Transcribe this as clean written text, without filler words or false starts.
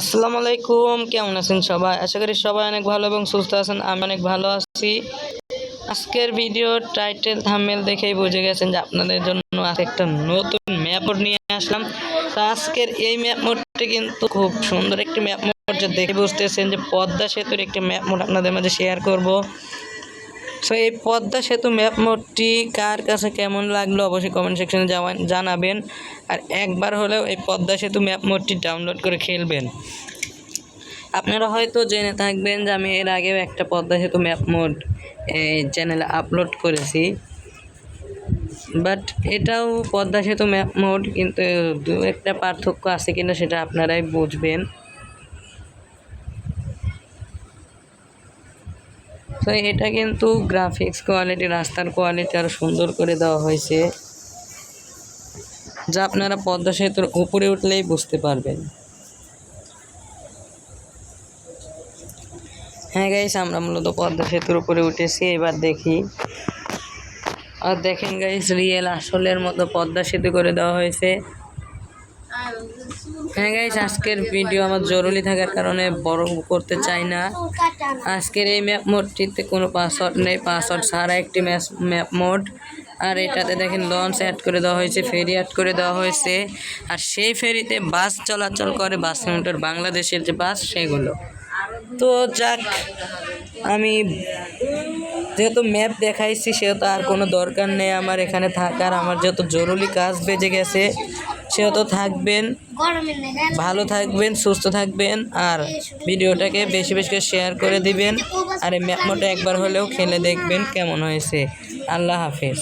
আসসালামু আলাইকুম, কেমন আছেন সবাই? আশা করি সবাই অনেক ভালো এবং সুস্থ আছেন। আমি অনেক ভালো আছি। আজকের ভিডিও টাইটেল থাম্বনেল দেখেই বুঝে গেছেন যে আপনাদের জন্য আজকে একটা নতুন ম্যাপ মোড নিয়ে আসলাম। তো আজকের এই ম্যাপ মোডটি কিন্তু খুব সুন্দর একটি ম্যাপ মোড, যা দেখে বুঝতেছেন যে পদ্মা সেতুর একটি ম্যাপ মোড আপনাদের মাঝে শেয়ার করব। সো এই পদ্মা সেতু ম্যাপ মোডটি কার কাছে কেমন লাগলো অবশ্যই কমেন্ট সেকশনে জানাবেন। আর একবার হলেও এই পদ্মা সেতু ম্যাপ মোডটি ডাউনলোড করে খেলবেন। আপনারা হয়তো জেনে থাকবেন যে আমি এর আগেও একটা পদ্মা সেতু ম্যাপ মোড এই চ্যানেলে আপলোড করেছি, বাট এটাও পদ্মা সেতু ম্যাপ মোড, কিন্তু দু একটা পার্থক্য আছে কিনা সেটা আপনারাই বুঝবেন। তো এটা কিন্তু গ্রাফিক্স কোয়ালিটি, রাস্তার কোয়ালিটি আরও সুন্দর করে দেওয়া হয়েছে, যা আপনারা পদ্মা সেতুর উপরে উঠলেই বুঝতে পারবেন। হ্যাঁ গাইস, আমরা মূলত পদ্মা সেতুর উপরে উঠেছি। এবার দেখি, আর দেখেন গাইস, রিয়েল আসলের মতো পদ্মা সেতু করে দেওয়া হয়েছে। হ্যাঁ গাইস, আজকের ভিডিও আমার জরুরি থাকার কারণে বড় করতে চাই না। আজকের এই ম্যাপ মোডটিতে কোনো পাসওয়ার্ড নেই, পাসওয়ার্ড ছাড়া একটি ম্যাপ মোড। আর এটাতে দেখেন লঞ্চ অ্যাড করে দেওয়া হয়েছে, ফেরি অ্যাড করে দেওয়া হয়েছে। আর সেই ফেরিতে বাস চলাচল করে, বাস কাউন্টার বাংলাদেশের যে বাস সেগুলো। তো যাক, আমি যেহেতু ম্যাপ দেখাইছি সেহেতু আর কোনো দরকার নেই আমার এখানে থাকার। আমার যেহেতু জরুরি কাজ বেজে গেছে সেহেতু থাকবেন, ভালো থাকবেন, সুস্থ থাকবেন, আর ভিডিওটাকে বেশি বেশি করে শেয়ার করে দিবেন। আর এই ম্যাপ মোডটা একবার হলেও খেলে দেখবেন কেমন হয়েছে। আল্লাহ হাফেজ।